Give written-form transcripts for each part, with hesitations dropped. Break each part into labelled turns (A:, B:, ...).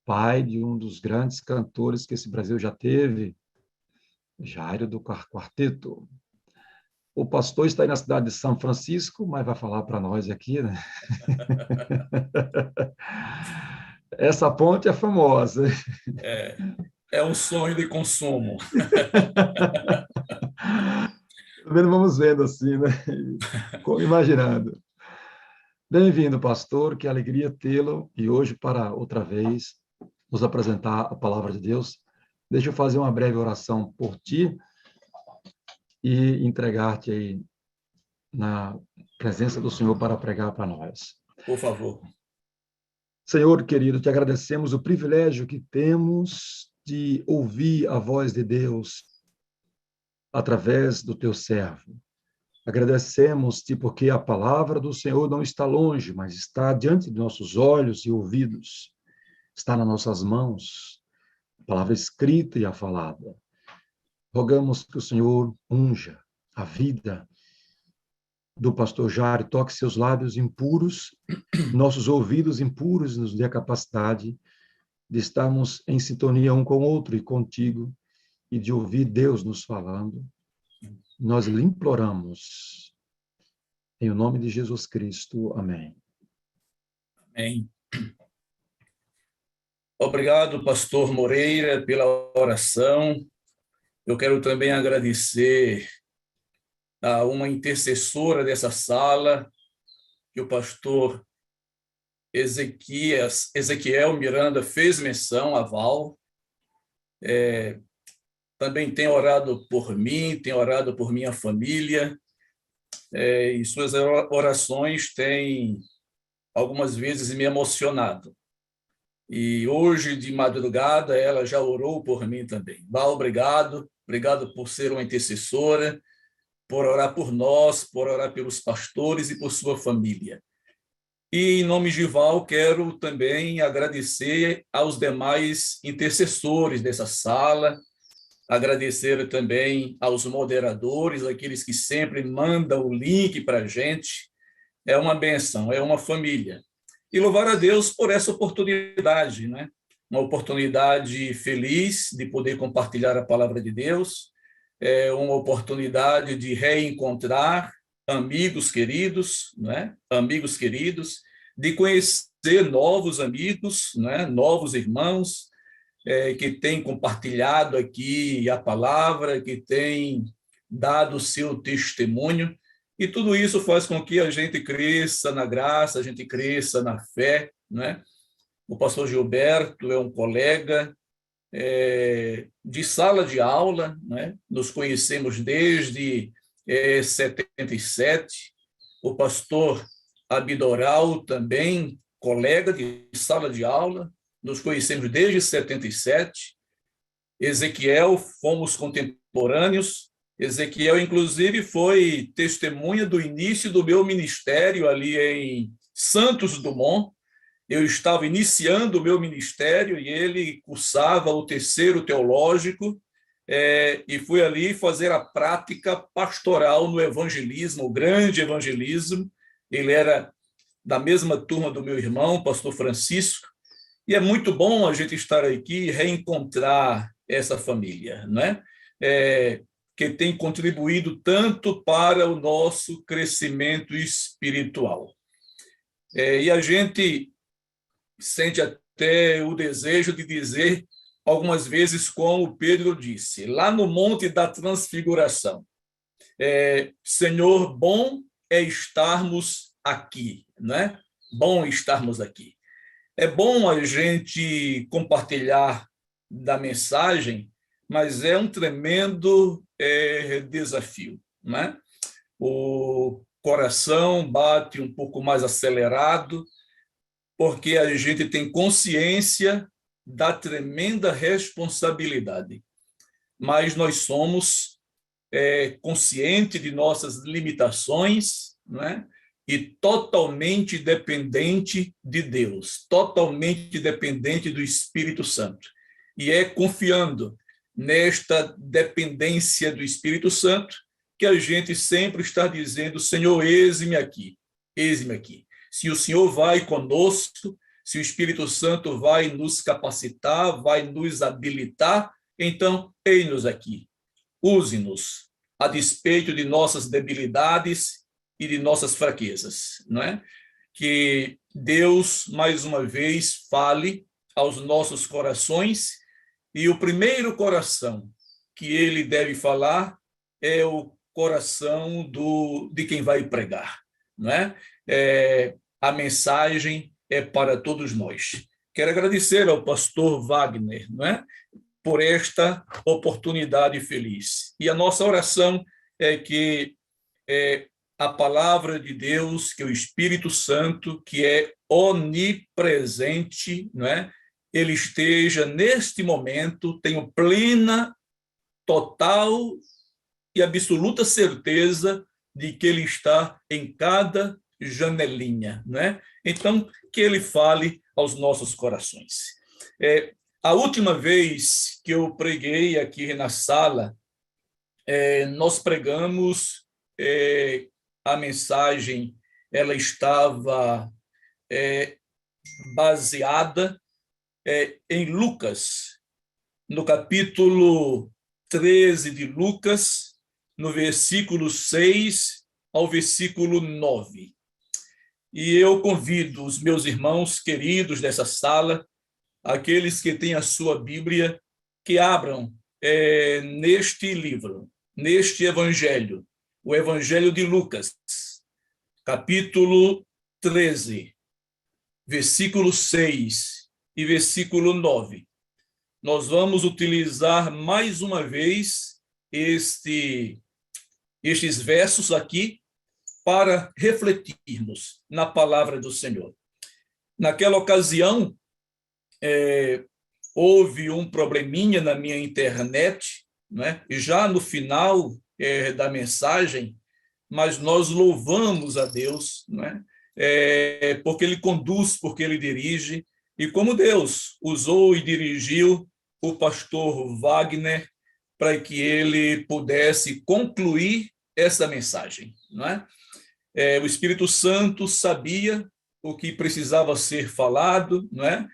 A: pai de um dos grandes cantores que esse Brasil já teve, Jairo do Quarteto. O pastor está aí na cidade de São Francisco, mas vai falar para nós aqui, né? Essa ponte é famosa.
B: É um sonho de consumo.
A: Vamos vendo assim, né? Imaginando. Bem-vindo, pastor, que alegria tê-lo e hoje para outra vez nos apresentar a palavra de Deus. Deixa eu fazer uma breve oração por ti e entregar-te aí na presença do Senhor para pregar para nós.
B: Por favor.
A: Senhor querido, te agradecemos o privilégio que temos de ouvir a voz de Deus através do teu servo. Agradecemos-te porque a palavra do Senhor não está longe, mas está diante de nossos olhos e ouvidos. Está nas nossas mãos, a palavra escrita e a falada. Rogamos que o Senhor unja a vida do pastor Jairo, toque seus lábios impuros, nossos ouvidos impuros, nos dê a capacidade de estarmos em sintonia um com o outro e contigo, e de ouvir Deus nos falando. Nós lhe imploramos, em nome de Jesus Cristo. Amém.
B: Amém. Obrigado, pastor Moreira, pela oração. Eu quero também agradecer a uma intercessora dessa sala, que o pastor Ezequiel Miranda fez menção, a Val. Também tem orado por mim, tem orado por minha família, e suas orações têm algumas vezes me emocionado. E hoje, de madrugada, ela já orou por mim também. Val, obrigado por ser uma intercessora, por orar por nós, por orar pelos pastores e por sua família. E, em nome de Val, quero também agradecer aos demais intercessores dessa sala, agradecer também aos moderadores, aqueles que sempre mandam o link para a gente. É uma bênção, é uma família. E louvar a Deus por essa oportunidade, né? Uma oportunidade feliz de poder compartilhar a palavra de Deus, uma oportunidade de reencontrar amigos queridos, né? Amigos queridos, de conhecer novos amigos, né? Novos irmãos, que têm compartilhado aqui a palavra, que têm dado o seu testemunho, e tudo isso faz com que a gente cresça na graça, a gente cresça na fé, né? O pastor Gilberto é um colega de sala de aula, né? Nos conhecemos desde 77. O pastor Abidoral também, colega de sala de aula, nos conhecemos desde 77. Ezequiel, fomos contemporâneos. Ezequiel, inclusive, foi testemunha do início do meu ministério ali em Santos Dumont. Eu estava iniciando o meu ministério e ele cursava o terceiro teológico, e fui ali fazer a prática pastoral no evangelismo, o grande evangelismo. Ele era da mesma turma do meu irmão, pastor Francisco, e é muito bom a gente estar aqui e reencontrar essa família, né? Que tem contribuído tanto para o nosso crescimento espiritual. E a gente sente até o desejo de dizer, algumas vezes, como Pedro disse, lá no Monte da Transfiguração, Senhor, bom é estarmos aqui, né? Bom estarmos aqui. É bom a gente compartilhar da mensagem, mas é um tremendo desafio, né? O coração bate um pouco mais acelerado, porque a gente tem consciência da tremenda responsabilidade. Mas nós somos conscientes de nossas limitações, né? E totalmente dependente de Deus, totalmente dependente do Espírito Santo. E é confiando nesta dependência do Espírito Santo que a gente sempre está dizendo, Senhor, eis-me aqui, eis-me aqui. Se o Senhor vai conosco, se o Espírito Santo vai nos capacitar, vai nos habilitar, então, eis-nos aqui. Use-nos a despeito de nossas debilidades e de nossas fraquezas, não é? Que Deus, mais uma vez, fale aos nossos corações, e o primeiro coração que ele deve falar é o coração de quem vai pregar, não é? A mensagem é para todos nós. Quero agradecer ao pastor Wagner, não é? Por esta oportunidade feliz. E a nossa oração é que a palavra de Deus, que é o Espírito Santo, que é onipresente, não é? Ele esteja neste momento, tenho plena, total e absoluta certeza de que ele está em cada janelinha, não é? Então, que ele fale aos nossos corações. A última vez que eu preguei aqui na sala, nós pregamos, a mensagem, ela estava baseada em Lucas, no capítulo 13 de Lucas, no versículo 6 ao versículo 9. E eu convido os meus irmãos queridos dessa sala, aqueles que têm a sua Bíblia, que abram neste livro, neste evangelho, o Evangelho de Lucas, capítulo 13, versículo 6 e versículo 9. Nós vamos utilizar mais uma vez estes versos aqui para refletirmos na palavra do Senhor. Naquela ocasião, houve um probleminha na minha internet, né? E já no final da mensagem, mas nós louvamos a Deus, né? Porque Ele conduz, porque Ele dirige, e como Deus usou e dirigiu o pastor Wagner para que ele pudesse concluir essa mensagem, não é? O Espírito Santo sabia o que precisava ser falado, não é?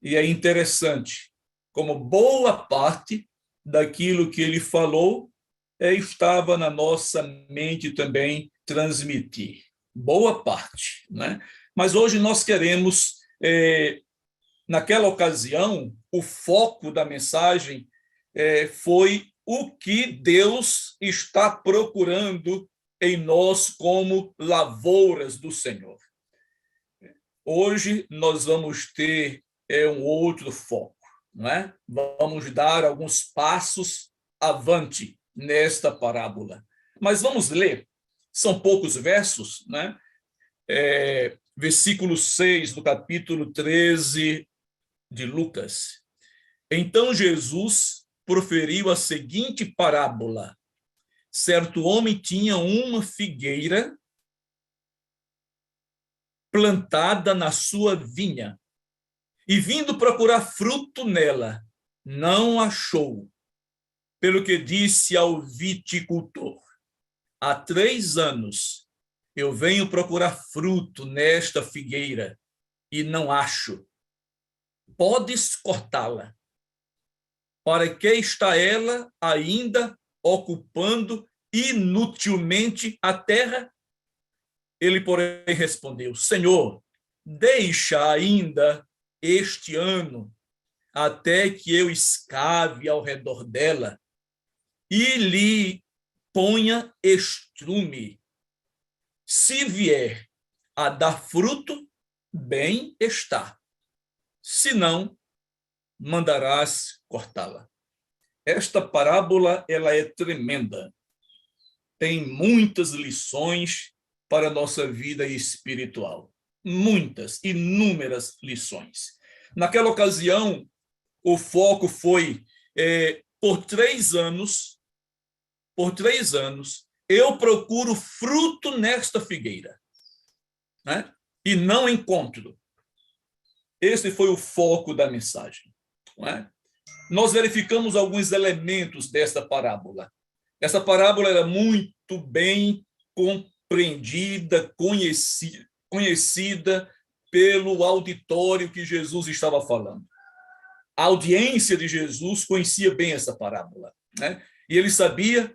B: E é interessante como boa parte daquilo que ele falou estava na nossa mente também transmitir. Boa parte, né? Mas hoje nós queremos, naquela ocasião, o foco da mensagem foi o que Deus está procurando em nós como lavouras do Senhor. Hoje nós vamos ter um outro foco, não é? Vamos dar alguns passos avante nesta parábola. Mas vamos ler, são poucos versos, né? Versículo 6 do capítulo 13 de Lucas. Então Jesus proferiu a seguinte parábola. Certo homem tinha uma figueira plantada na sua vinha, e vindo procurar fruto nela, não achou. Pelo que disse ao viticultor: há 3 anos eu venho procurar fruto nesta figueira e não acho. Podes cortá-la. Para que está ela ainda ocupando inutilmente a terra? Ele, porém, respondeu: Senhor, deixa ainda este ano, até que eu escave ao redor dela e lhe ponha estrume. Se vier a dar fruto, bem está. Se não, mandarás cortá-la. Esta parábola, ela é tremenda. Tem muitas lições para a nossa vida espiritual. Muitas, inúmeras lições. Naquela ocasião, o foco foi, por 3 anos, eu procuro fruto nesta figueira, né? E não encontro. Esse foi o foco da mensagem, não é? Nós verificamos alguns elementos desta parábola. Essa parábola era muito bem compreendida, conhecida pelo auditório que Jesus estava falando. A audiência de Jesus conhecia bem essa parábola, né? E eles sabiam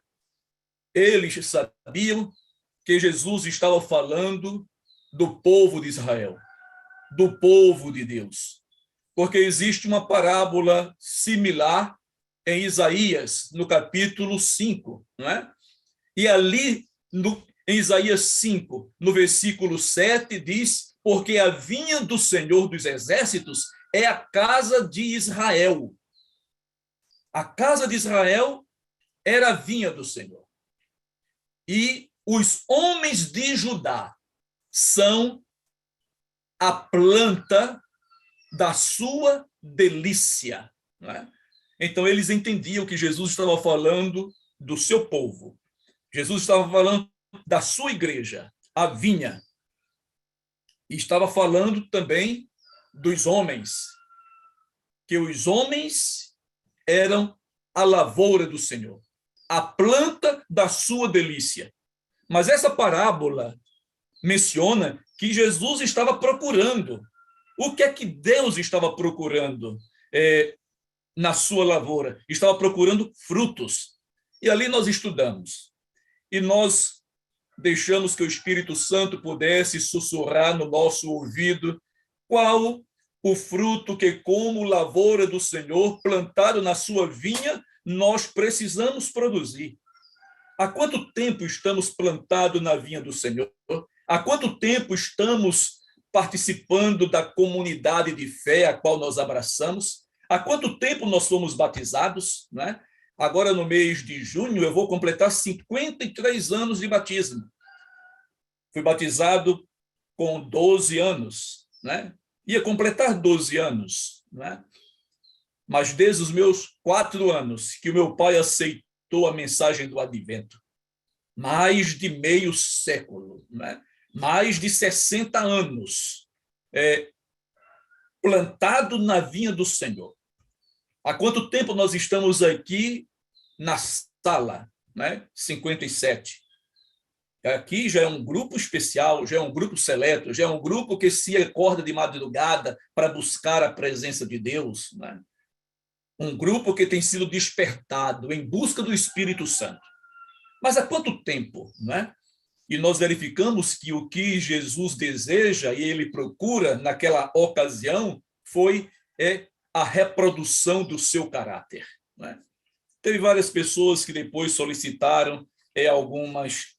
B: que Jesus estava falando do povo de Israel, do povo de Deus. Porque existe uma parábola similar em Isaías, no capítulo 5, não é? E ali, em Isaías 5, no versículo 7, diz: porque a vinha do Senhor dos Exércitos é a casa de Israel. A casa de Israel era a vinha do Senhor. E os homens de Judá são a planta da sua delícia, não é? Então, eles entendiam que Jesus estava falando do seu povo. Jesus estava falando da sua igreja, a vinha. E estava falando também dos homens, que os homens eram a lavoura do Senhor, a planta da sua delícia. Mas essa parábola menciona que Jesus estava procurando. O que é que Deus estava procurando na sua lavoura? Estava procurando frutos. E ali nós estudamos. E nós deixamos que o Espírito Santo pudesse sussurrar no nosso ouvido qual o fruto que, como lavoura do Senhor, plantado na sua vinha, nós precisamos produzir. Há quanto tempo estamos plantados na vinha do Senhor? Há quanto tempo estamos participando da comunidade de fé a qual nós abraçamos? Há quanto tempo nós fomos batizados, né? Agora, no mês de junho, eu vou completar 53 anos de batismo. Fui batizado com 12 anos, né? Ia completar 12 anos, né? Mas desde os meus 4 anos que o meu pai aceitou a mensagem do advento, mais de meio século, né? Mais de 60 anos plantado na vinha do Senhor. Há quanto tempo nós estamos aqui na sala, né? 57. Aqui já é um grupo especial, já é um grupo seleto, já é um grupo que se acorda de madrugada para buscar a presença de Deus, né? Um grupo que tem sido despertado em busca do Espírito Santo. Mas há quanto tempo, né? E nós verificamos que o que Jesus deseja e ele procura naquela ocasião foi a reprodução do seu caráter, né? Teve várias pessoas que depois solicitaram algumas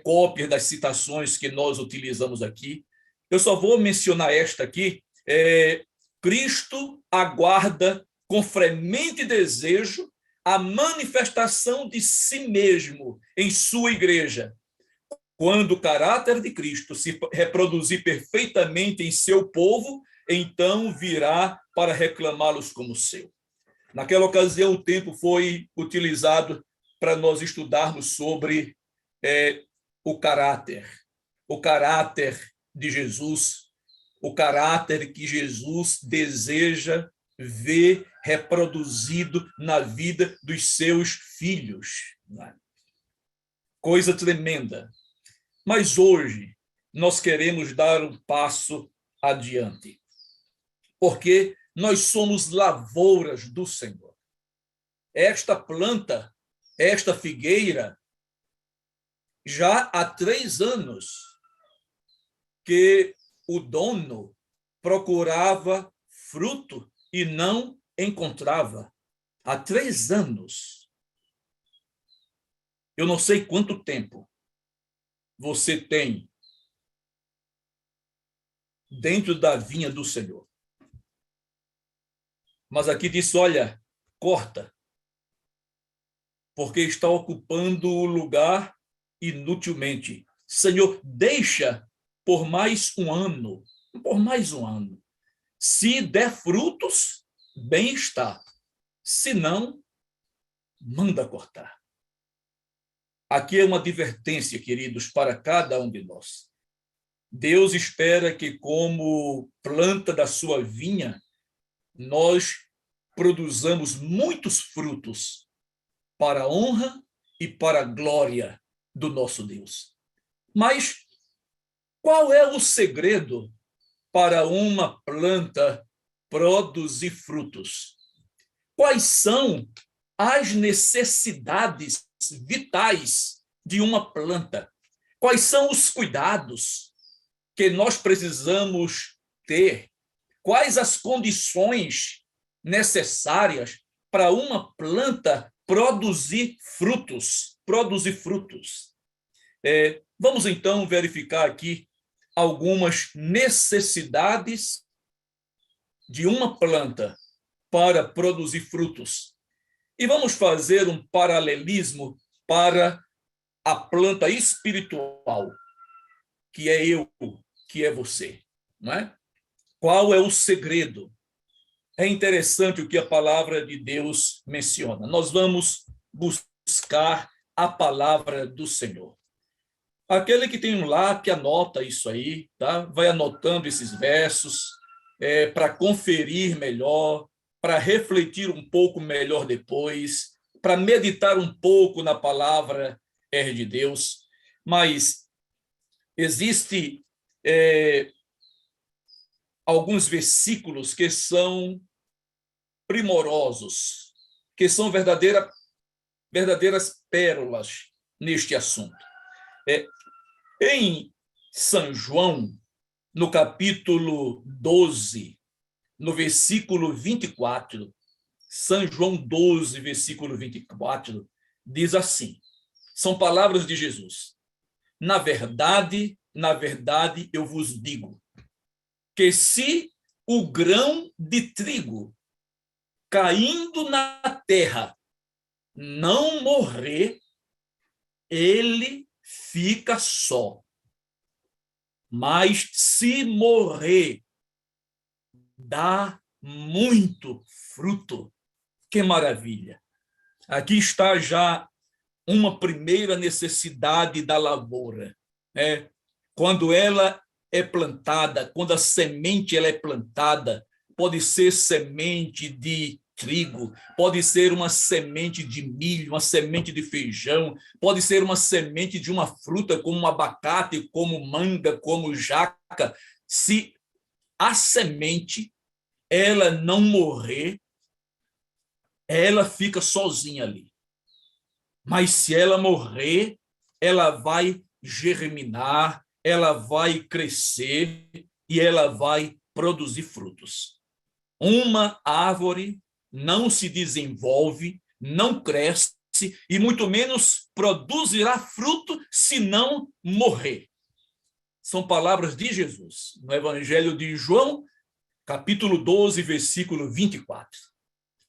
B: cópias das citações que nós utilizamos aqui. Eu só vou mencionar esta aqui. Cristo aguarda com fremente desejo a manifestação de si mesmo em sua igreja. Quando o caráter de Cristo se reproduzir perfeitamente em seu povo, então virá para reclamá-los como seu. Naquela ocasião, o tempo foi utilizado para nós estudarmos sobre o caráter de Jesus, o caráter que Jesus deseja ver reproduzido na vida dos seus filhos. Coisa tremenda. Mas hoje nós queremos dar um passo adiante, porque nós somos lavouras do Senhor. Esta planta, esta figueira, já há 3 anos que o dono procurava fruto e não encontrava. Há 3 anos. Eu não sei quanto tempo você tem dentro da vinha do Senhor. Mas aqui diz, olha, corta, porque está ocupando o lugar inutilmente. Senhor, deixa por mais um ano. Se der frutos, bem está. Se não, manda cortar. Aqui é uma advertência, queridos, para cada um de nós. Deus espera que, como planta da sua vinha, nós produzamos muitos frutos para a honra e para a glória do nosso Deus. Mas Qual é o segredo para uma planta produzir frutos? Quais são as necessidades vitais de uma planta? Quais são os cuidados que nós precisamos ter? Quais as condições necessárias para uma planta produzir frutos? Vamos então verificar aqui algumas necessidades de uma planta para produzir frutos. E vamos fazer um paralelismo para a planta espiritual, que é eu, que é você, não é? Qual é o segredo? É interessante o que a palavra de Deus menciona. Nós vamos buscar a palavra do Senhor. Aquele que tem um lápis, anota isso aí, tá? Vai anotando esses versos para conferir melhor, para refletir um pouco melhor depois, para meditar um pouco na palavra de Deus. Mas existe alguns versículos que são primorosos, que são verdadeiras pérolas neste assunto. Em São João, no capítulo 12, no versículo 24, São João 12, versículo 24, diz assim, são palavras de Jesus. Na verdade, eu vos digo, que se o grão de trigo caindo na terra não morrer, ele fica só. Mas se morrer, dá muito fruto. Que maravilha! Aqui está já uma primeira necessidade da lavoura. Quando ela é plantada, quando a semente ela é plantada, pode ser semente de trigo, pode ser uma semente de milho, uma semente de feijão, pode ser uma semente de uma fruta como abacate, como manga, como jaca. Se a semente ela não morrer, ela fica sozinha ali. Mas se ela morrer, ela vai germinar, ela vai crescer e ela vai produzir frutos. Uma árvore não se desenvolve, não cresce e muito menos produzirá fruto se não morrer. São palavras de Jesus, no Evangelho de João, capítulo 12, versículo 24.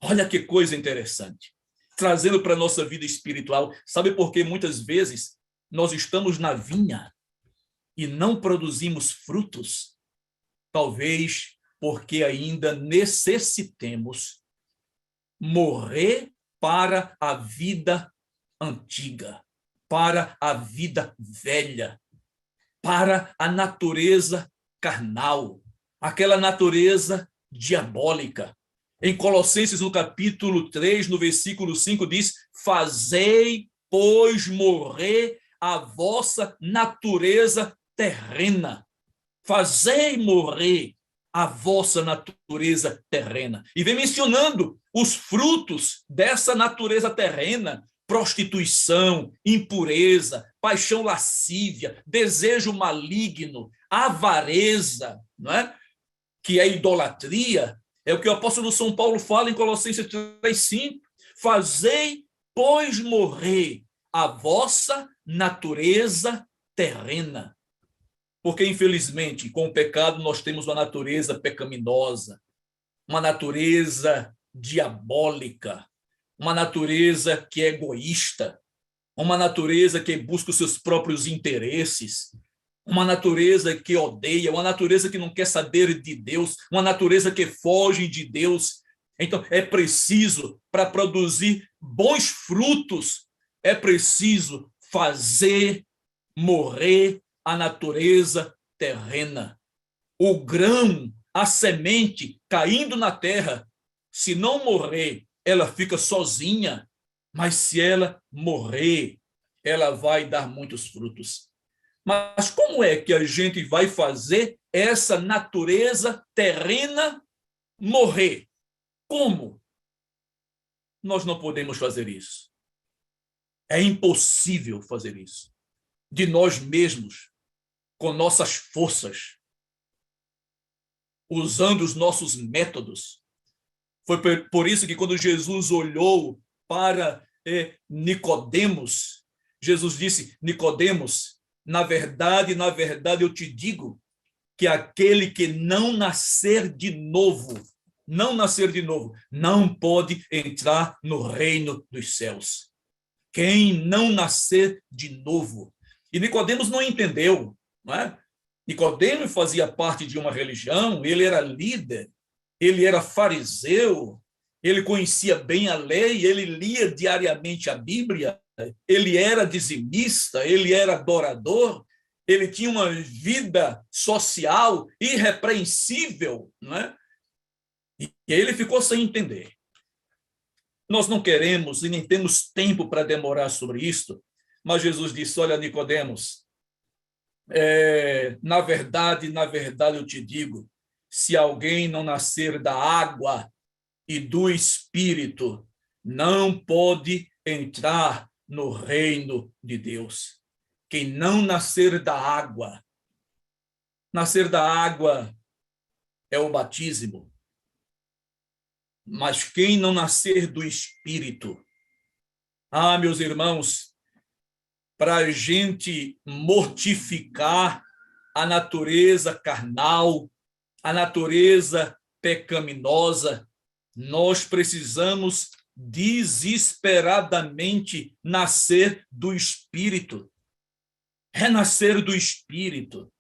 B: Olha que coisa interessante. Trazendo para a nossa vida espiritual. Sabe por que muitas vezes nós estamos na vinha e não produzimos frutos? Talvez porque ainda necessitemos morrer para a vida antiga, para a vida velha, para a natureza carnal, aquela natureza diabólica. Em Colossenses, no capítulo 3, no versículo 5, diz: fazei, pois, morrer a vossa natureza terrena. Fazei morrer a vossa natureza terrena. E vem mencionando os frutos dessa natureza terrena: prostituição, impureza, paixão lascívia, desejo maligno, avareza, não é? Que é idolatria. É o que o apóstolo São Paulo fala em Colossenses 3:5. Fazei, pois, morrer a vossa natureza terrena. Porque, infelizmente, com o pecado, nós temos uma natureza pecaminosa, uma natureza diabólica, uma natureza que é egoísta, uma natureza que busca os seus próprios interesses, uma natureza que odeia, uma natureza que não quer saber de Deus, uma natureza que foge de Deus. Então, é preciso, para produzir bons frutos, é preciso fazer morrer a natureza terrena. O grão, a semente caindo na terra, se não morrer, ela fica sozinha, mas se ela morrer, ela vai dar muitos frutos. Mas como é que a gente vai fazer essa natureza terrena morrer? Como? Nós não podemos fazer isso. É impossível fazer isso. De nós mesmos, com nossas forças, usando os nossos métodos. Foi por isso que quando Jesus olhou para Nicodemos, Jesus disse: Nicodemos, na verdade, eu te digo que aquele que não nascer de novo, não pode entrar no reino dos céus. Quem não nascer de novo. E Nicodemos não entendeu, não é? Nicodemos fazia parte de uma religião, ele era líder, ele era fariseu, ele conhecia bem a lei, ele lia diariamente a Bíblia, ele era dizimista, ele era adorador, ele tinha uma vida social irrepreensível, não é? E ele ficou sem entender. Nós não queremos e nem temos tempo para demorar sobre isto, mas Jesus disse: olha, Nicodemos, na verdade eu te digo, se alguém não nascer da água e do Espírito, não pode entrar no reino de Deus. Quem não nascer da água é o batismo. Mas quem não nascer do Espírito, meus irmãos, para a gente mortificar a natureza carnal, a natureza pecaminosa, nós precisamos desesperadamente nascer do Espírito. Renascer do Espírito.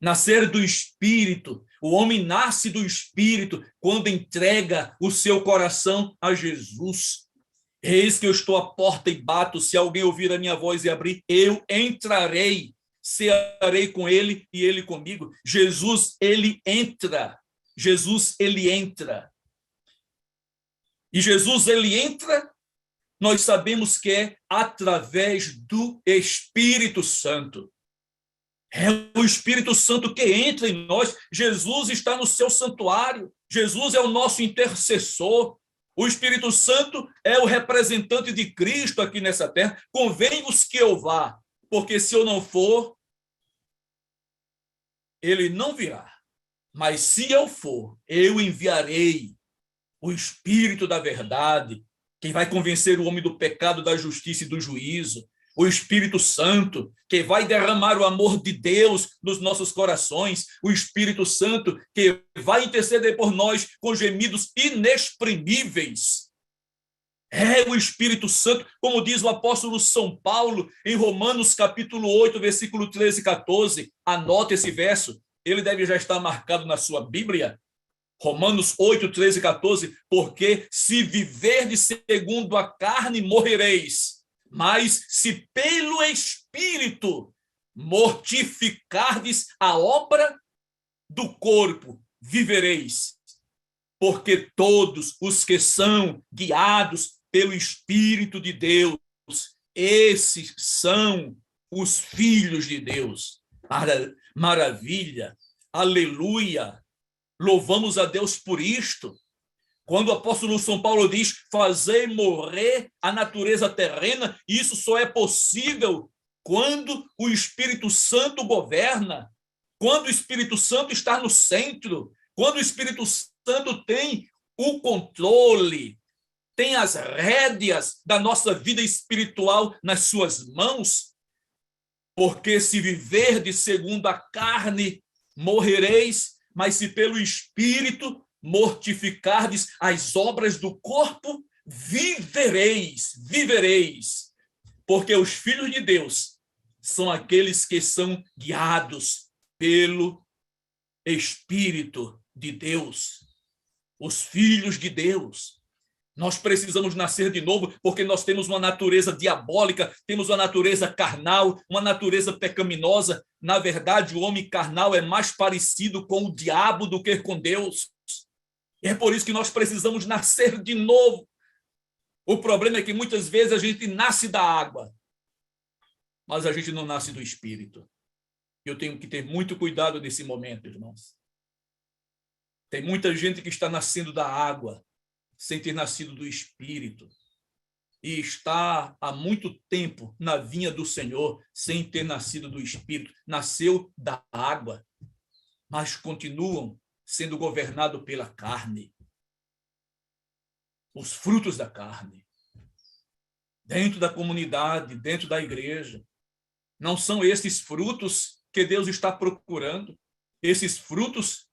B: Nascer do Espírito. O homem nasce do Espírito quando entrega o seu coração a Jesus. Eis que eu estou à porta e bato. Se alguém ouvir a minha voz e abrir, eu entrarei, cearei com ele e ele comigo. Jesus, ele entra. Jesus, ele entra. E Jesus, ele entra, nós sabemos que é através do Espírito Santo. É o Espírito Santo que entra em nós. Jesus está no seu santuário. Jesus é o nosso intercessor. O Espírito Santo é o representante de Cristo aqui nessa terra. Convém-vos que eu vá, porque se eu não for, ele não virá. Mas se eu for, eu enviarei o Espírito da verdade, quem vai convencer o homem do pecado, da justiça e do juízo. O Espírito Santo, que vai derramar o amor de Deus nos nossos corações. O Espírito Santo, que vai interceder por nós com gemidos inexprimíveis. É o Espírito Santo, como diz o apóstolo São Paulo, em Romanos capítulo 8, versículo 13 e 14. Anote esse verso, ele deve já estar marcado na sua Bíblia. Romanos 8, 13 e 14. Porque se viverdes segundo a carne, morrereis. Mas se pelo Espírito mortificardes a obra do corpo, vivereis. Porque todos os que são guiados pelo Espírito de Deus, esses são os filhos de Deus. Maravilha, aleluia, louvamos a Deus por isto. Quando o apóstolo São Paulo diz: fazei morrer a natureza terrena, isso só é possível quando o Espírito Santo governa, quando o Espírito Santo está no centro, quando o Espírito Santo tem o controle, tem as rédeas da nossa vida espiritual nas suas mãos. Porque se viverdes segundo a carne, morrereis, mas se pelo Espírito mortificardes as obras do corpo, vivereis. Porque os filhos de Deus são aqueles que são guiados pelo Espírito de Deus. Os filhos de Deus. Nós precisamos nascer de novo, porque nós temos uma natureza diabólica, temos uma natureza carnal, uma natureza pecaminosa. Na verdade, o homem carnal é mais parecido com o diabo do que com Deus. E é por isso que nós precisamos nascer de novo. O problema é que muitas vezes a gente nasce da água, mas a gente não nasce do Espírito. Eu tenho que ter muito cuidado nesse momento, irmãos. Tem muita gente que está nascendo da água, sem ter nascido do Espírito. E está há muito tempo na vinha do Senhor, sem ter nascido do Espírito. Nasceu da água, mas continuam sendo governados pela carne. Os frutos da carne. Dentro da comunidade, dentro da igreja. Não são esses frutos que Deus está procurando. Esses frutos,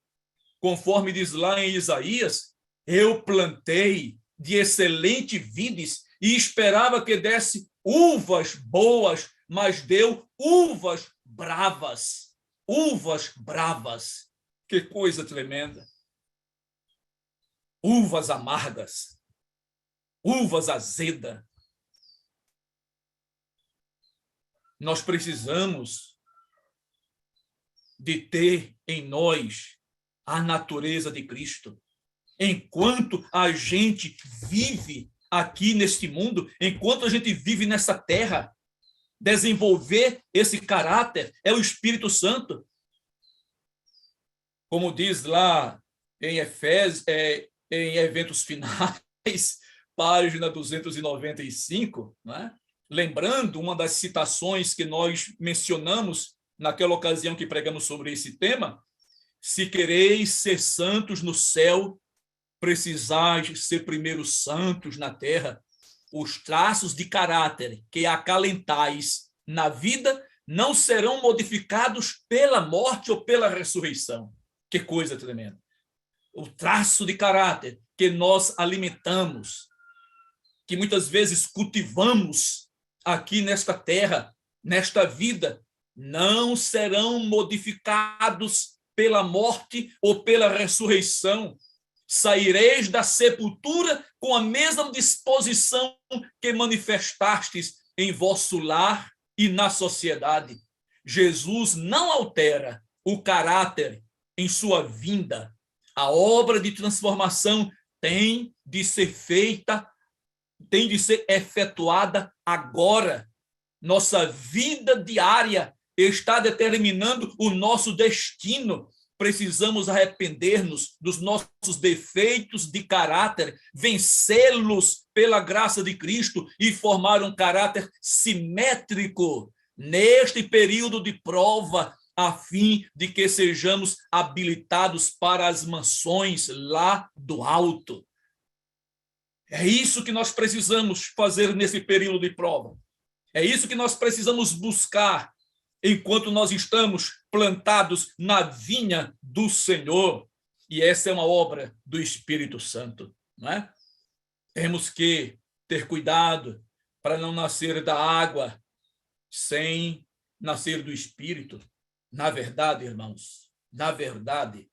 B: conforme diz lá em Isaías, eu plantei de excelentes vides e esperava que desse uvas boas, mas deu uvas bravas. Uvas bravas. Que coisa tremenda. Uvas amargas. Uvas azedas. Nós precisamos de ter em nós a natureza de Cristo. Enquanto a gente vive aqui neste mundo, enquanto a gente vive nessa terra, desenvolver esse caráter é o Espírito Santo. Como diz lá em Efésios, em Eventos Finais, página 295, né? Lembrando uma das citações que nós mencionamos naquela ocasião que pregamos sobre esse tema: se quereis ser santos no céu, precisais ser primeiro santos na terra. Os traços de caráter que acalentais na vida não serão modificados pela morte ou pela ressurreição. Que coisa tremenda. O traço de caráter que nós alimentamos, que muitas vezes cultivamos aqui nesta terra, nesta vida, não serão modificados pela morte ou pela ressurreição. Saireis da sepultura com a mesma disposição que manifestastes em vosso lar e na sociedade. Jesus não altera o caráter em sua vinda. A obra de transformação tem de ser feita, tem de ser efetuada agora. Nossa vida diária está determinando o nosso destino. Precisamos arrepender-nos dos nossos defeitos de caráter, vencê-los pela graça de Cristo e formar um caráter simétrico neste período de prova, a fim de que sejamos habilitados para as mansões lá do alto. É isso que nós precisamos fazer nesse período de prova. É isso que nós precisamos buscar enquanto nós estamos plantados na vinha do Senhor. E essa é uma obra do Espírito Santo, não é? Temos que ter cuidado para não nascer da água sem nascer do Espírito. Na verdade, irmãos, na verdade,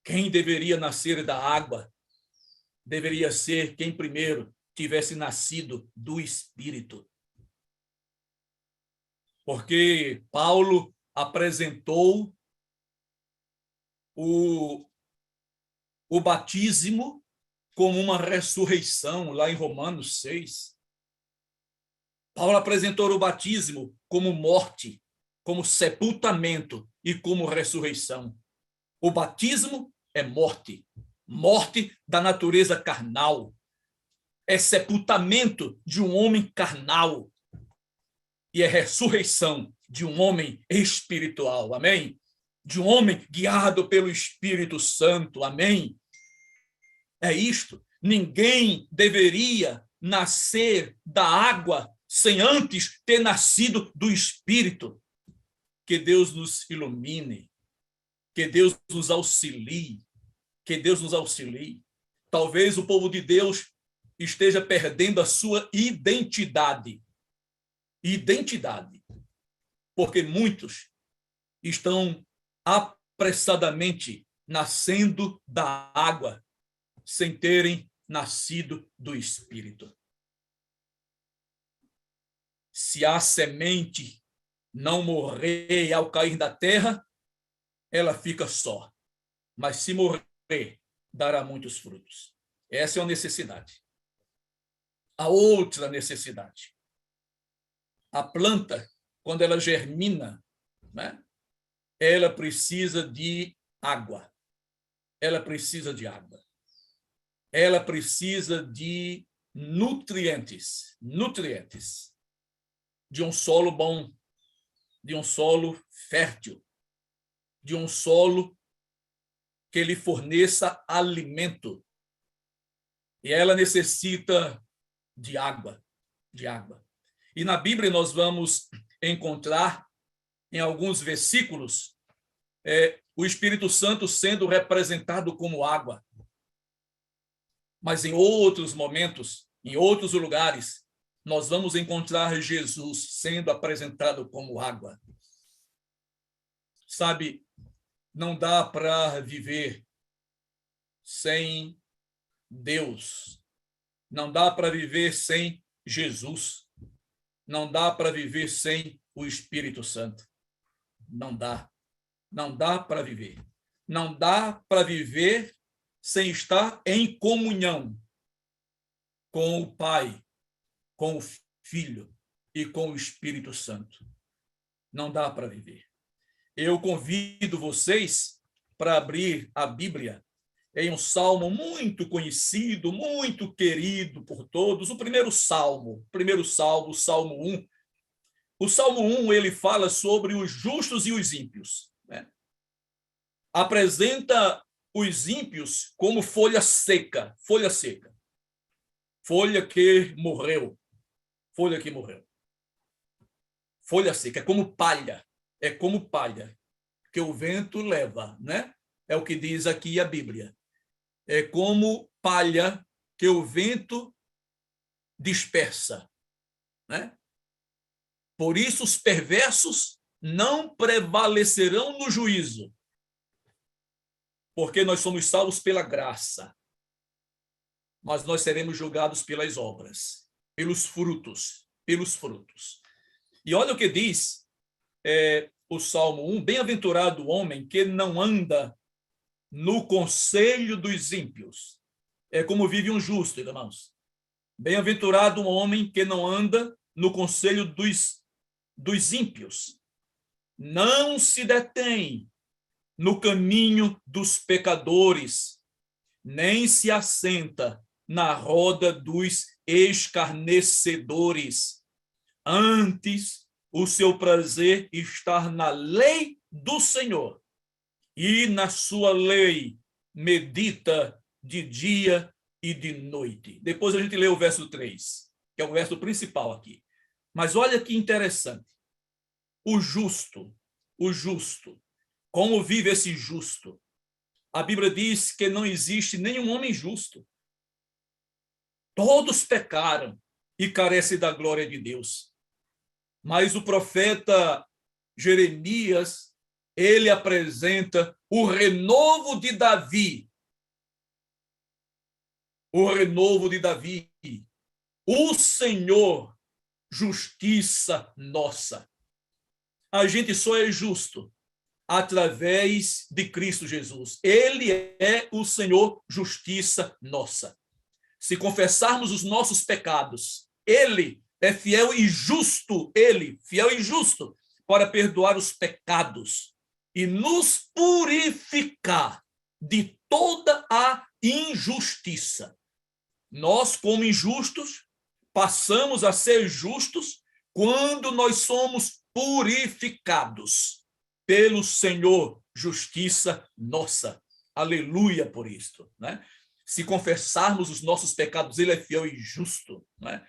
B: quem deveria nascer da água deveria ser quem primeiro tivesse nascido do Espírito. Porque Paulo apresentou o batismo como uma ressurreição, lá em Romanos 6. Paulo apresentou o batismo como morte, como sepultamento e como ressurreição. O batismo é morte, morte da natureza carnal, é sepultamento de um homem carnal e é ressurreição de um homem espiritual, amém? De um homem guiado pelo Espírito Santo, amém? É isto. Ninguém deveria nascer da água sem antes ter nascido do Espírito. Que Deus nos ilumine, que Deus nos auxilie, que Deus nos auxilie. Talvez o povo de Deus esteja perdendo a sua identidade. Identidade. Porque muitos estão apressadamente nascendo da água, sem terem nascido do Espírito. Se a semente não morrer ao cair da terra, ela fica só. Mas se morrer, dará muitos frutos. Essa é uma necessidade. A outra necessidade. A planta, quando ela germina, né, ela precisa de água. Ela precisa de água. Ela precisa de nutrientes, de um solo bom, de um solo fértil, de um solo que lhe forneça alimento. E ela necessita de água, de água. E na Bíblia nós vamos encontrar, em alguns versículos, o Espírito Santo sendo representado como água. Mas em outros momentos, em outros lugares, nós vamos encontrar Jesus sendo apresentado como água. Sabe, não dá para viver sem Deus. Não dá para viver sem Jesus. Não dá para viver sem o Espírito Santo. Não dá. Não dá para viver. Não dá para viver sem estar em comunhão com o Pai, com o Filho e com o Espírito Santo. Não dá para viver. Eu convido vocês para abrir a Bíblia em um salmo muito conhecido, muito querido por todos, o primeiro salmo, o Salmo 1. O Salmo 1, ele fala sobre os justos e os ímpios, né? Apresenta os ímpios como folha seca, folha que morreu, folha seca, é como palha que o vento leva, né? É o que diz aqui a Bíblia. É como palha que o vento dispersa, né? Por isso os perversos não prevalecerão no juízo, porque nós somos salvos pela graça, mas nós seremos julgados pelas obras, pelos frutos. E olha o que diz o Salmo 1, bem-aventurado o homem que não anda no conselho dos ímpios. É como vive um justo, irmãos. Bem-aventurado o homem que não anda no conselho dos ímpios. Não se detém no caminho dos pecadores, nem se assenta na roda dos escarnecedores. Antes, o seu prazer está na lei do Senhor, e na sua lei medita de dia e de noite. Depois a gente lê o verso 3, que é o verso principal aqui. Mas olha que interessante. O justo, como vive esse justo? A Bíblia diz que não existe nenhum homem justo. Todos pecaram e carecem da glória de Deus. Mas o profeta Jeremias, ele apresenta o renovo de Davi. O renovo de Davi. O Senhor, justiça nossa. A gente só é justo através de Cristo Jesus. Ele é o Senhor, justiça nossa. Se confessarmos os nossos pecados, ele é fiel e justo, para perdoar os pecados e nos purificar de toda a injustiça. Nós, como injustos, passamos a ser justos quando nós somos purificados pelo Senhor, justiça nossa. Aleluia por isto, né? Se confessarmos os nossos pecados, ele é fiel e justo, né?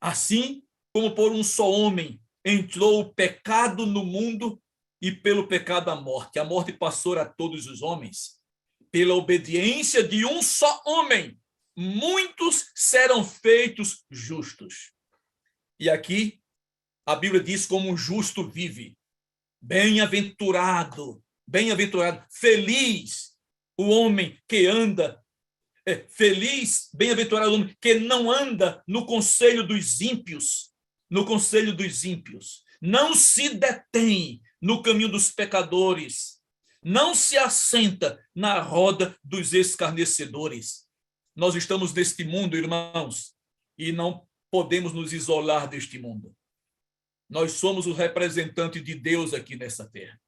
B: Assim como por um só homem entrou o pecado no mundo, e pelo pecado a morte passou a todos os homens. Pela obediência de um só homem, muitos serão feitos justos. E aqui a Bíblia diz como um justo vive. Bem-aventurado, feliz o homem que anda, bem-aventurado o homem que não anda no conselho dos ímpios, não se detém no caminho dos pecadores, não se assenta na roda dos escarnecedores. Nós estamos neste mundo, irmãos, e não podemos nos isolar deste mundo. Nós somos o representante de Deus aqui nessa terra.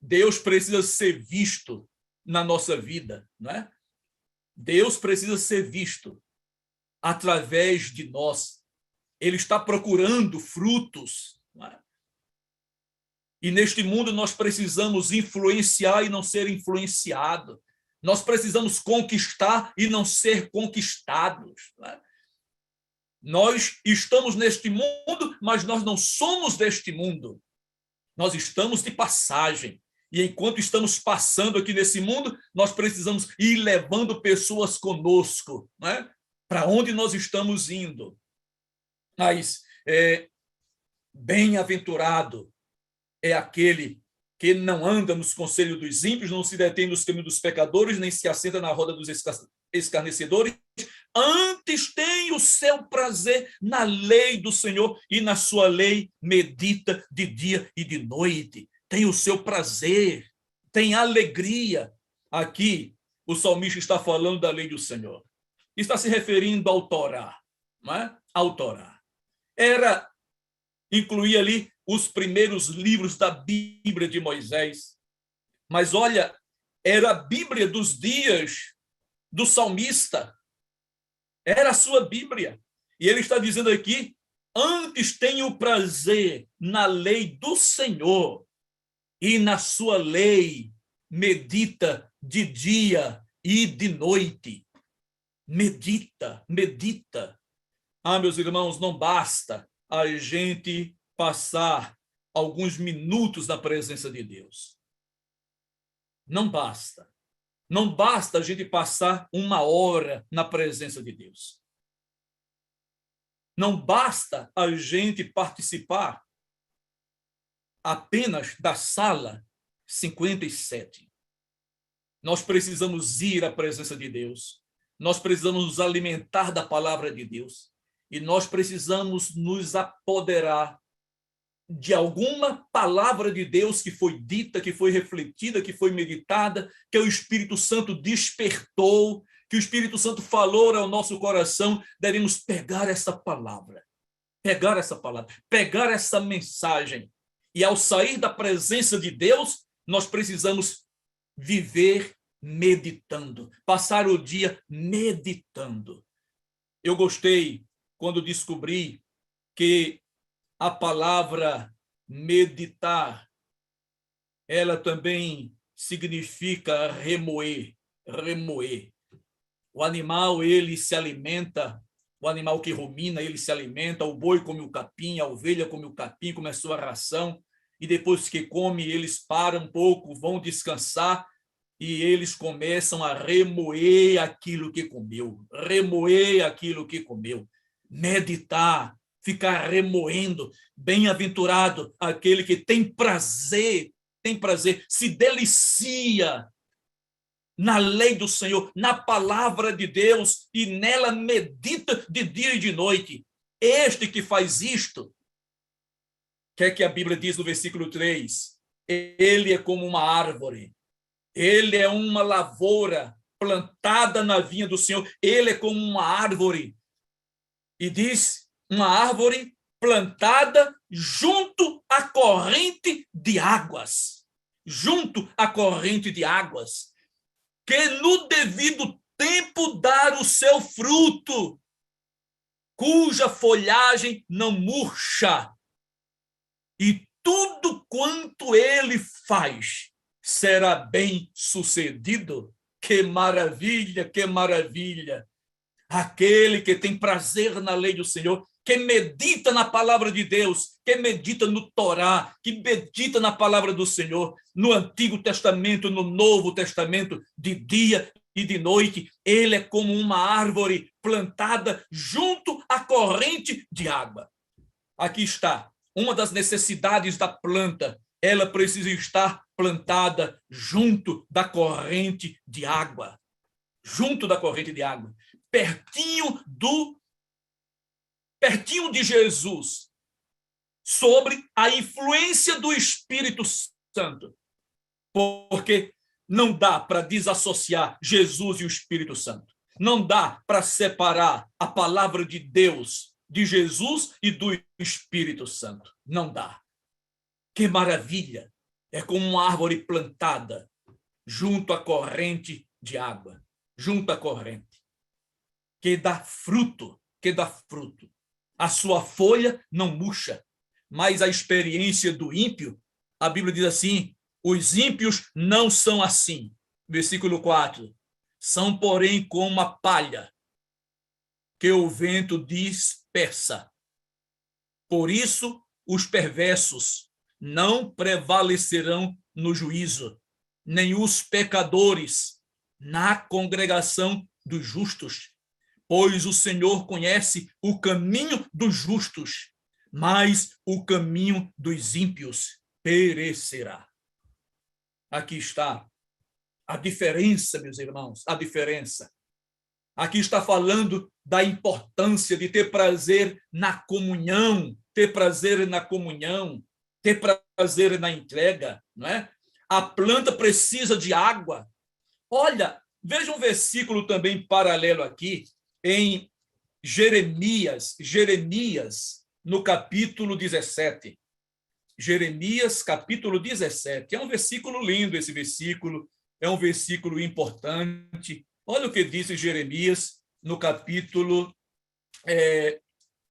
B: Deus precisa ser visto na nossa vida, não é? Deus precisa ser visto através de nós. Ele está procurando frutos, não é? E neste mundo nós precisamos influenciar e não ser influenciado. Nós precisamos conquistar e não ser conquistados, não é? Nós estamos neste mundo, mas nós não somos deste mundo. Nós estamos de passagem. E enquanto estamos passando aqui nesse mundo, nós precisamos ir levando pessoas conosco, não é? Para onde nós estamos indo. Mas bem-aventurado é aquele que não anda nos conselhos dos ímpios, não se detém nos caminhos dos pecadores, nem se assenta na roda dos escarnecedores. Antes tem o seu prazer na lei do Senhor, e na sua lei medita de dia e de noite. Tem o seu prazer, tem alegria. Aqui, o salmista está falando da lei do Senhor. Está se referindo ao Torá, não é? Ao Torá. Incluía ali os primeiros livros da Bíblia de Moisés. Mas olha, era a Bíblia dos dias do salmista. Era a sua Bíblia. E ele está dizendo aqui, antes tenho prazer na lei do Senhor, e na sua lei medita de dia e de noite. Medita, medita. Ah, meus irmãos, não basta a gente passar alguns minutos na presença de Deus. Não basta. Não basta a gente passar 1 hora na presença de Deus. Não basta a gente participar apenas da sala 57. Nós precisamos ir à presença de Deus. Nós precisamos nos alimentar da palavra de Deus. E nós precisamos nos apoderar de alguma palavra de Deus que foi dita, que foi refletida, que foi meditada, que o Espírito Santo despertou, que o Espírito Santo falou ao nosso coração. Devemos pegar essa palavra, pegar essa mensagem. E ao sair da presença de Deus, nós precisamos viver meditando, passar o dia meditando. Eu gostei quando descobri que a palavra meditar, ela também significa remoer, remoer. O animal, ele se alimenta, o animal que rumina, ele se alimenta, o boi come o capim, a ovelha come o capim, come a sua ração, e depois que come, eles param um pouco, vão descansar, e eles começam a remoer aquilo que comeu, remoer aquilo que comeu. Meditar, ficar remoendo. Bem-aventurado aquele que tem prazer, se delicia na lei do Senhor, na palavra de Deus, e nela medita de dia e de noite. Este que faz isto, o que é que a Bíblia diz no versículo 3? Ele é como uma árvore, ele é uma lavoura plantada na vinha do Senhor, ele é como uma árvore. E diz, uma árvore plantada junto à corrente de águas. Junto à corrente de águas. Que no devido tempo dar o seu fruto, cuja folhagem não murcha. E tudo quanto ele faz será bem sucedido. Que maravilha, que maravilha. Aquele que tem prazer na lei do Senhor, que medita na palavra de Deus, que medita no Torá, que medita na palavra do Senhor, no Antigo Testamento, no Novo Testamento, de dia e de noite, ele é como uma árvore plantada junto à corrente de água. Aqui está, uma das necessidades da planta, ela precisa estar plantada junto da corrente de água. Junto da corrente de água. Pertinho de Jesus, sobre a influência do Espírito Santo, porque não dá para desassociar Jesus e o Espírito Santo, não dá para separar a palavra de Deus de Jesus e do Espírito Santo, não dá. Que maravilha! É como uma árvore plantada junto à corrente de água, junto à corrente, que dá fruto, que dá fruto. A sua folha não murcha, mas a experiência do ímpio, a Bíblia diz assim, os ímpios não são assim. Versículo 4. São, porém, como a palha que o vento dispersa. Por isso, os perversos não prevalecerão no juízo, nem os pecadores na congregação dos justos. Pois o Senhor conhece o caminho dos justos, mas o caminho dos ímpios perecerá. Aqui está a diferença, meus irmãos, a diferença. Aqui está falando da importância de ter prazer na comunhão, ter prazer na comunhão, ter prazer na entrega, não é? A planta precisa de água. Olha, veja um versículo também paralelo aqui, em Jeremias, no capítulo 17. Jeremias, capítulo 17. É um versículo lindo esse versículo, é um versículo importante. Olha o que diz Jeremias no capítulo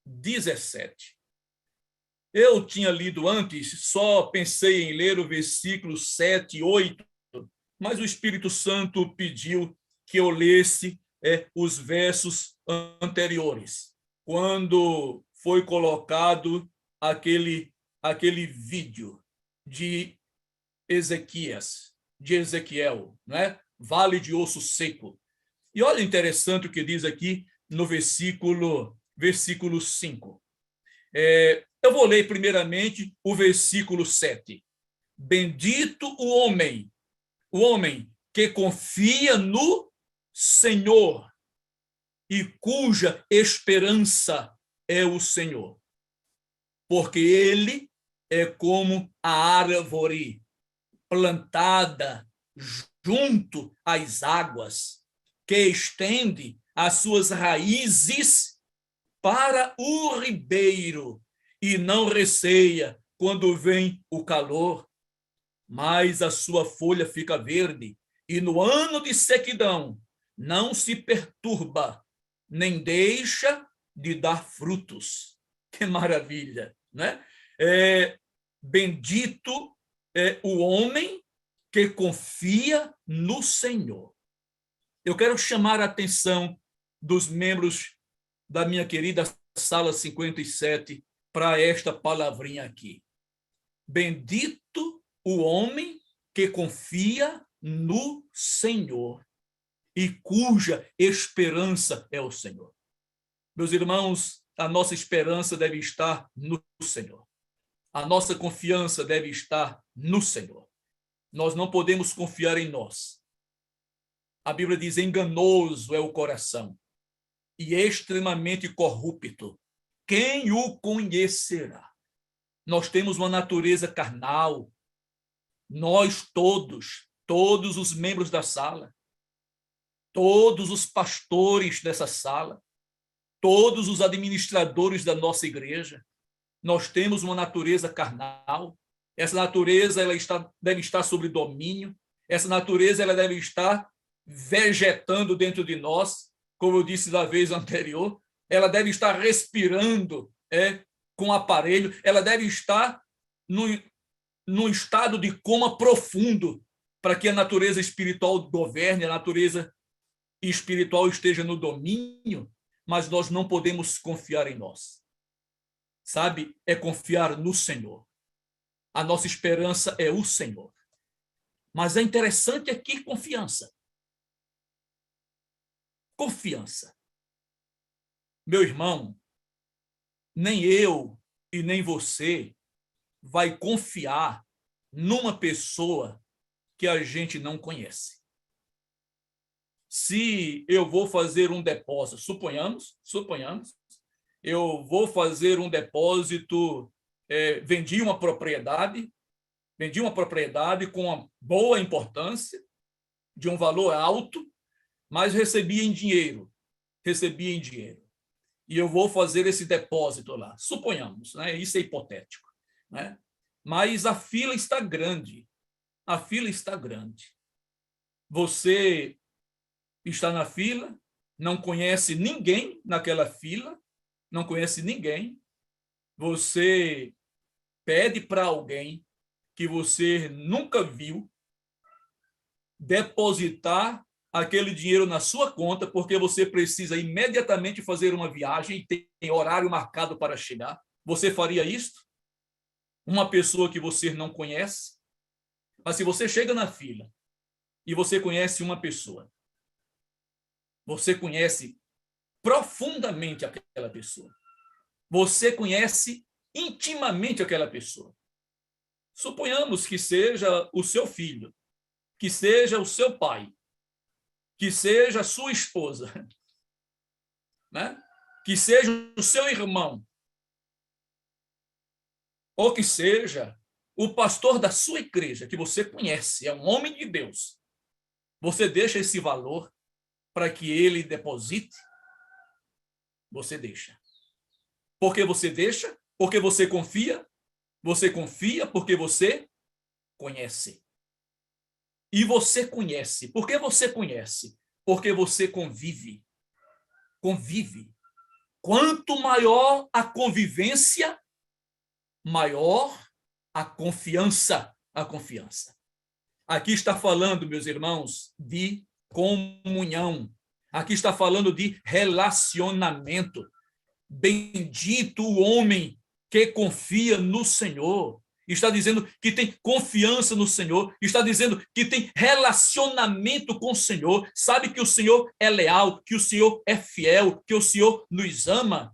B: 17. Eu tinha lido antes, só pensei em ler o versículo 7 e 8, mas o Espírito Santo pediu que eu lesse os versos anteriores, quando foi colocado aquele vídeo de Ezequiel, né? Vale de osso seco. E olha interessante o que diz aqui no versículo 5. Eu vou ler primeiramente o versículo 7. Bendito o homem que confia no Senhor e cuja esperança é o Senhor, porque ele é como a árvore plantada junto às águas, que estende as suas raízes para o ribeiro e não receia quando vem o calor, mas a sua folha fica verde e no ano de sequidão não se perturba, nem deixa de dar frutos. Que maravilha, né? Bendito é o homem que confia no Senhor. Eu quero chamar a atenção dos membros da minha querida sala 57 para esta palavrinha aqui. Bendito o homem que confia no Senhor e cuja esperança é o Senhor. Meus irmãos, a nossa esperança deve estar no Senhor. A nossa confiança deve estar no Senhor. Nós não podemos confiar em nós. A Bíblia diz: enganoso é o coração e extremamente corrupto. Quem o conhecerá? Nós temos uma natureza carnal. Nós todos os membros da sala, todos os pastores dessa sala, todos os administradores da nossa igreja, nós temos uma natureza carnal. Essa natureza deve estar sob domínio. Essa natureza ela deve estar vegetando dentro de nós, como eu disse da vez anterior. Ela deve estar respirando com aparelho. Ela deve estar num estado de coma profundo para que a natureza espiritual governe, a natureza espiritual esteja no domínio, mas nós não podemos confiar em nós. Sabe? É confiar no Senhor. A nossa esperança é o Senhor. Mas é interessante aqui confiança. Confiança. Meu irmão, nem eu e nem você vai confiar numa pessoa que a gente não conhece. Se eu vou fazer um depósito, suponhamos, eu vou fazer um depósito, vendi uma propriedade com uma boa importância, de um valor alto, mas recebi em dinheiro. E eu vou fazer esse depósito lá, suponhamos, né? Isso é hipotético, né? mas a fila está grande. A fila está grande. Você está na fila, não conhece ninguém naquela fila, não conhece ninguém. Você pede para alguém que você nunca viu depositar aquele dinheiro na sua conta, porque você precisa imediatamente fazer uma viagem e tem horário marcado para chegar. Você faria isso? Uma pessoa que você não conhece? Mas se você chega na fila e você conhece uma pessoa, você conhece profundamente aquela pessoa. Você conhece intimamente aquela pessoa. Suponhamos que seja o seu filho, que seja o seu pai, que seja a sua esposa, né? Que seja o seu irmão, ou que seja o pastor da sua igreja, que você conhece, é um homem de Deus. Você deixa esse valor para que ele deposite? Você deixa. Por que você deixa? Porque você confia? Você confia porque você conhece. E você conhece. Por que você conhece? Porque você convive. Convive. Quanto maior a convivência, maior a confiança. A confiança. Aqui está falando, meus irmãos, de comunhão. Aqui está falando de relacionamento. Bendito o homem que confia no Senhor. Está dizendo que tem confiança no Senhor. Está dizendo que tem relacionamento com o Senhor. Sabe que o Senhor é leal, que o Senhor é fiel, que o Senhor nos ama.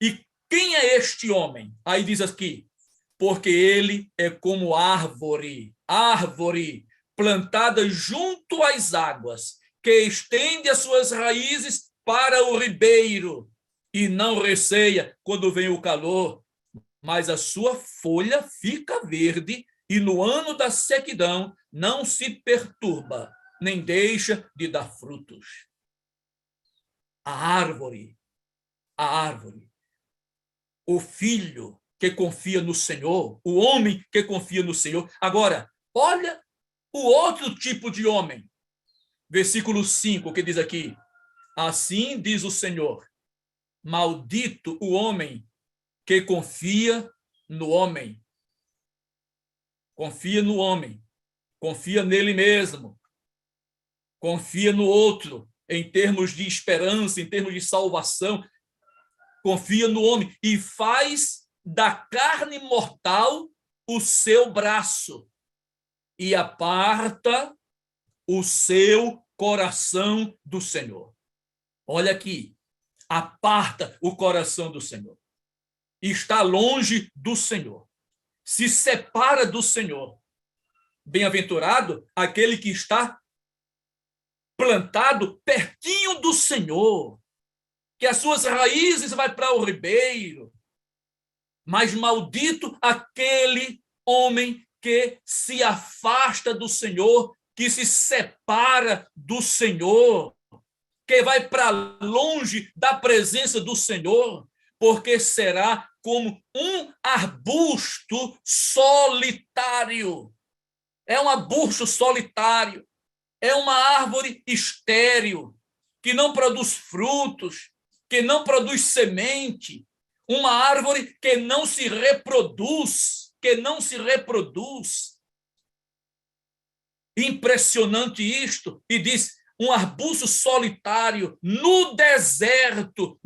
B: E quem é este homem? Aí diz aqui, porque ele é como árvore plantada junto às águas, que estende as suas raízes para o ribeiro e não receia quando vem o calor, mas a sua folha fica verde e no ano da sequidão não se perturba, nem deixa de dar frutos. A árvore, o filho que confia no Senhor, o homem que confia no Senhor. Agora, olha o outro tipo de homem. Versículo 5, que diz aqui, assim diz o Senhor, maldito o homem que confia no homem. Confia no homem, confia nele mesmo, confia no outro, em termos de esperança, em termos de salvação, confia no homem e faz da carne mortal o seu braço e aparta o seu coração do Senhor. Olha aqui, aparta o coração do Senhor. Está longe do Senhor. Se separa do Senhor. Bem-aventurado aquele que está plantado pertinho do Senhor, que as suas raízes vai para o ribeiro. Mas maldito aquele homem que se afasta do Senhor, que se separa do Senhor, que vai para longe da presença do Senhor, porque será como um arbusto solitário. É um arbusto solitário, é uma árvore estéril, que não produz frutos, que não produz semente, uma árvore que não se reproduz, Impressionante isto. E diz, um arbusto solitário no deserto,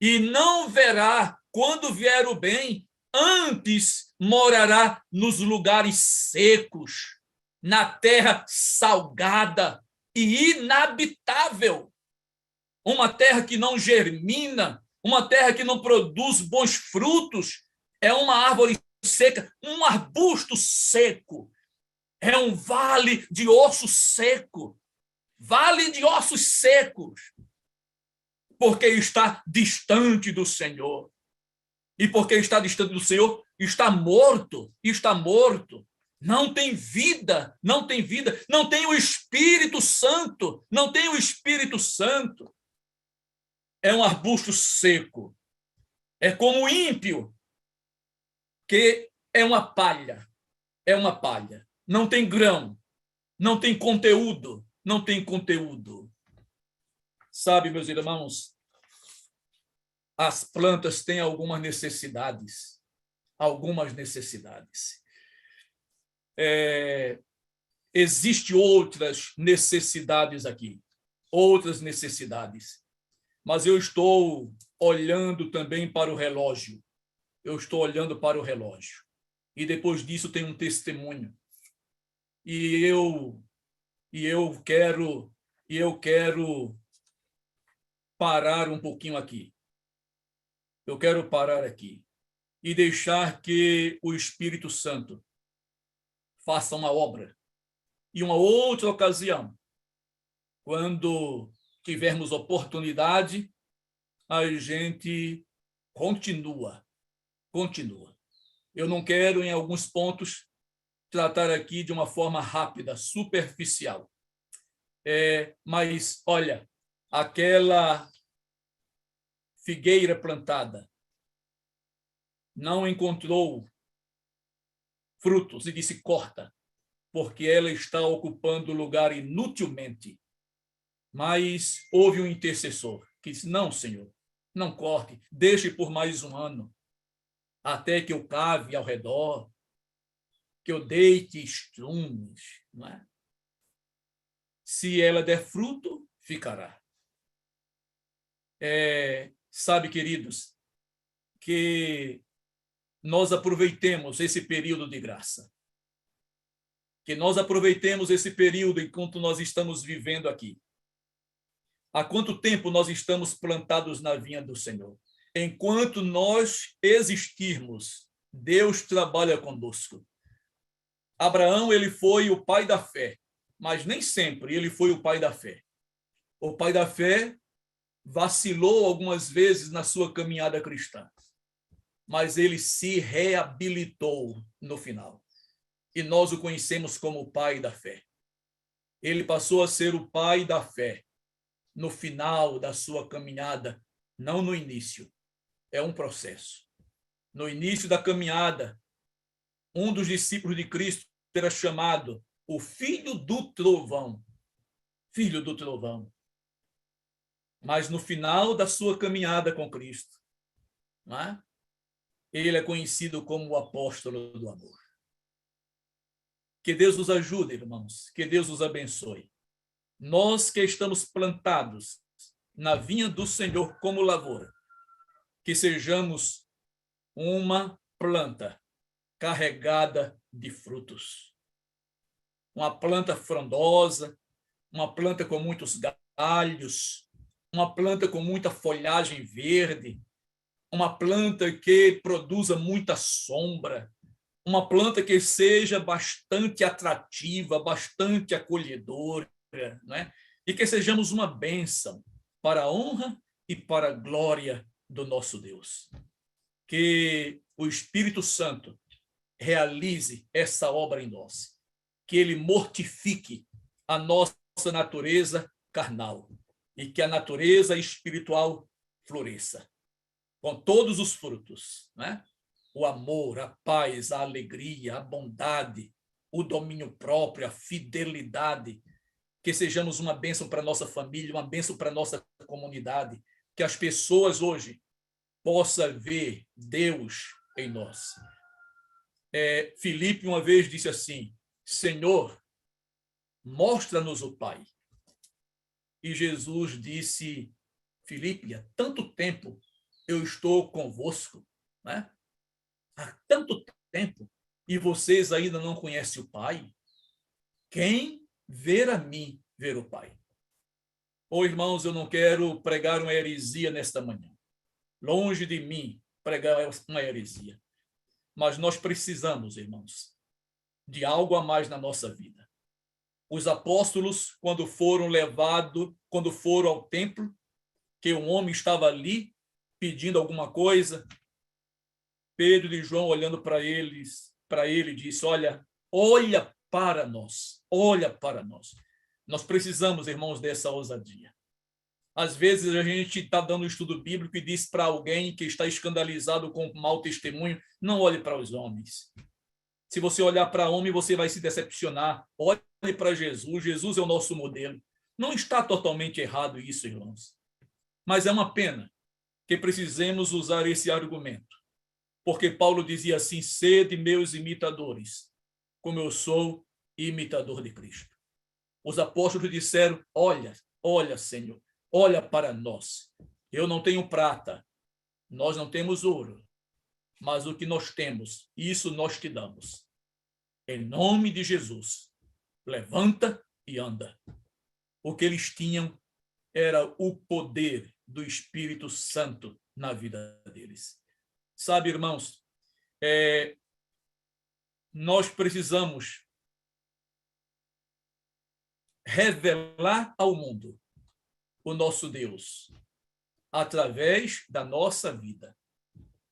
B: e não verá quando vier o bem, antes morará nos lugares secos, na terra salgada e inabitável. Uma terra que não germina, uma terra que não produz bons frutos, é uma árvore seca, um arbusto seco, é um vale de ossos secos, porque está distante do Senhor. E porque está distante do Senhor, está morto. Não tem vida, não tem o Espírito Santo, É um arbusto seco. É como o ímpio, que é uma palha, não tem grão, não tem conteúdo, não tem conteúdo. Sabe, meus irmãos, as plantas têm algumas necessidades. Existem outras necessidades aqui, mas eu estou olhando também para o relógio. E depois disso tem um testemunho. E eu quero parar um pouquinho aqui. Eu quero parar aqui e deixar que o Espírito Santo faça uma obra. E uma outra ocasião, quando tivermos oportunidade, a gente continua. Eu não quero, em alguns pontos, tratar aqui de uma forma rápida, superficial. Mas, olha, aquela figueira plantada não encontrou frutos e disse: corta, porque ela está ocupando o lugar inutilmente. Mas houve um intercessor que disse: não, Senhor, não corte, deixe por mais um ano, até que eu cave ao redor, que eu deite estrumes, não é? Se ela der fruto, ficará. Sabe, queridos, que nós aproveitemos esse período de graça. Que nós aproveitemos esse período enquanto nós estamos vivendo aqui. Há quanto tempo nós estamos plantados na vinha do Senhor? Enquanto nós existirmos, Deus trabalha conosco. Abraão, ele foi o pai da fé, mas nem sempre ele foi o pai da fé. O pai da fé vacilou algumas vezes na sua caminhada cristã, mas ele se reabilitou no final. E nós o conhecemos como o pai da fé. Ele passou a ser o pai da fé no final da sua caminhada, não no início. É um processo. No início da caminhada, um dos discípulos de Cristo era chamado o filho do trovão. Filho do trovão. Mas no final da sua caminhada com Cristo, não é? Ele é conhecido como o apóstolo do amor. Que Deus nos ajude, irmãos. Que Deus nos abençoe. Nós que estamos plantados na vinha do Senhor como lavoura, que sejamos uma planta carregada de frutos. Uma planta frondosa, uma planta com muitos galhos, uma planta com muita folhagem verde, uma planta que produza muita sombra, uma planta que seja bastante atrativa, bastante acolhedora, né? E que sejamos uma bênção para a honra e para a glória do nosso Deus. Que o Espírito Santo realize essa obra em nós, que ele mortifique a nossa natureza carnal e que a natureza espiritual floresça com todos os frutos, né? O amor, a paz, a alegria, a bondade, o domínio próprio, a fidelidade, que sejamos uma bênção para a nossa família, uma bênção para a nossa comunidade, que as pessoas hoje possam ver Deus em nós. Filipe uma vez disse assim: Senhor, mostra-nos o Pai. E Jesus disse: Filipe, há tanto tempo eu estou convosco, né? Há tanto tempo, e vocês ainda não conhecem o Pai? Quem ver a mim, ver o Pai. Irmãos, eu não quero pregar uma heresia nesta manhã. Longe de mim pregar uma heresia. Mas nós precisamos, irmãos, de algo a mais na nossa vida. Os apóstolos, quando foram ao templo, que um homem estava ali pedindo alguma coisa, Pedro e João, olhando para ele, disse: olha para nós. Nós precisamos, irmãos, dessa ousadia. Às vezes a gente está dando um estudo bíblico e diz para alguém que está escandalizado com um mau testemunho, não olhe para os homens. Se você olhar para homem, você vai se decepcionar. Olhe para Jesus. Jesus é o nosso modelo. Não está totalmente errado isso, irmãos. Mas é uma pena que precisemos usar esse argumento. Porque Paulo dizia assim, sede meus imitadores, como eu sou imitador de Cristo. Os apóstolos disseram, olha, Senhor, olha para nós. Eu não tenho prata, nós não temos ouro, mas o que nós temos, isso nós te damos. Em nome de Jesus, levanta e anda. O que eles tinham era o poder do Espírito Santo na vida deles. Sabe, irmãos, nós precisamos revelar ao mundo o nosso Deus através da nossa vida.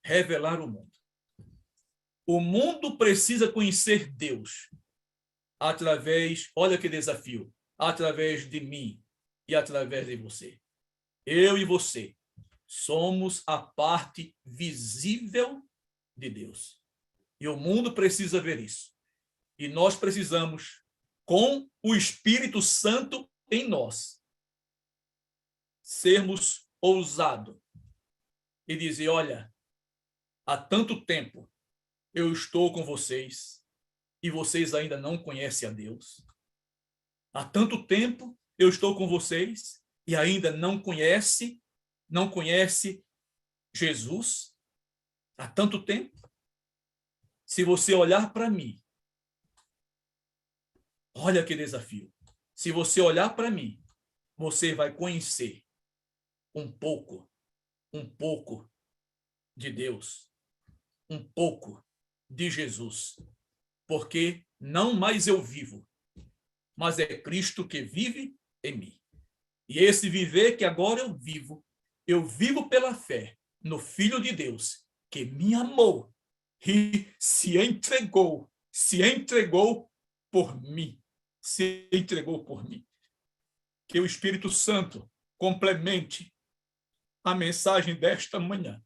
B: Revelar o mundo. O mundo precisa conhecer Deus através, olha que desafio, através de mim e através de você. Eu e você somos a parte visível de Deus. E o mundo precisa ver isso. E nós precisamos, com o Espírito Santo em nós, sermos ousados e dizer, olha, há tanto tempo eu estou com vocês e vocês ainda não conhecem a Deus. Há tanto tempo eu estou com vocês e ainda não conhece Jesus. Há tanto tempo. Se você olhar para mim, olha que desafio. Se você olhar para mim, você vai conhecer um pouco de Deus, um pouco de Jesus, porque não mais eu vivo, mas é Cristo que vive em mim. E esse viver que agora eu vivo pela fé no Filho de Deus, que me amou e se entregou por mim, Que o Espírito Santo complemente a mensagem desta manhã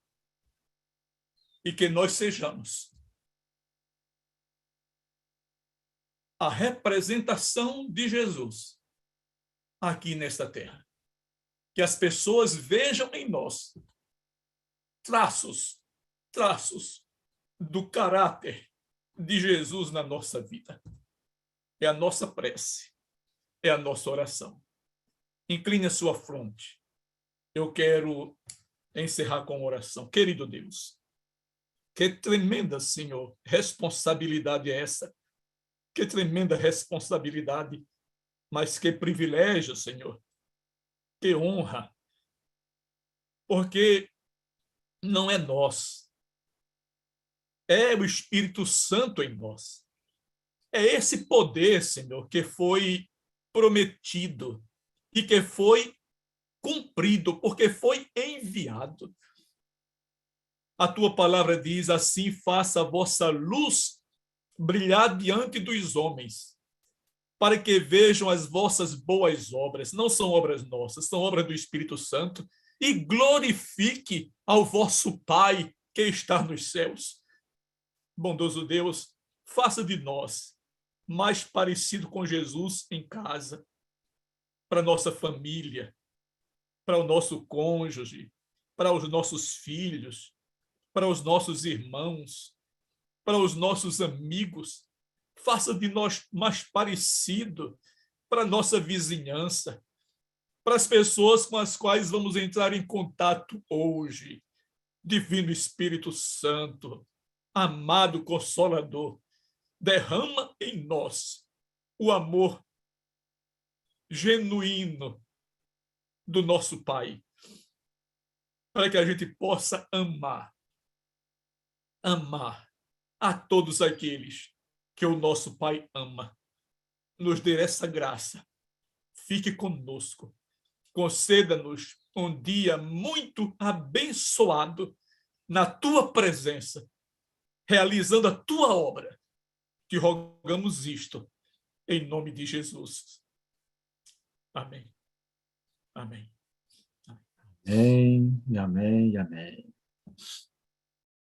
B: e que nós sejamos a representação de Jesus aqui nesta terra. Que as pessoas vejam em nós traços do caráter de Jesus na nossa vida. É a nossa prece, é a nossa oração. Incline a sua fronte. Eu quero encerrar com oração. Querido Deus, que tremenda, Senhor, responsabilidade é essa. Que tremenda responsabilidade, mas que privilégio, Senhor. Que honra. Porque não é nós. É o Espírito Santo em nós. É esse poder, Senhor, que foi prometido e que foi cumprido, porque foi enviado. A tua palavra diz assim, faça a vossa luz brilhar diante dos homens, para que vejam as vossas boas obras, não são obras nossas, são obras do Espírito Santo, e glorifique ao vosso Pai que está nos céus. Bondoso Deus, faça de nós mais parecido com Jesus em casa, para nossa família, para o nosso cônjuge, para os nossos filhos, para os nossos irmãos, para os nossos amigos. Faça de nós mais parecido para a nossa vizinhança, para as pessoas com as quais vamos entrar em contato hoje. Divino Espírito Santo, amado Consolador, derrama em nós o amor genuíno do nosso Pai, para que a gente possa amar a todos aqueles que o nosso Pai ama. Nos dê essa graça. Fique conosco. Conceda-nos um dia muito abençoado na tua presença, realizando a tua obra. Te rogamos isto em nome de Jesus. Amém. Amém.
A: Amém, e amém, e amém.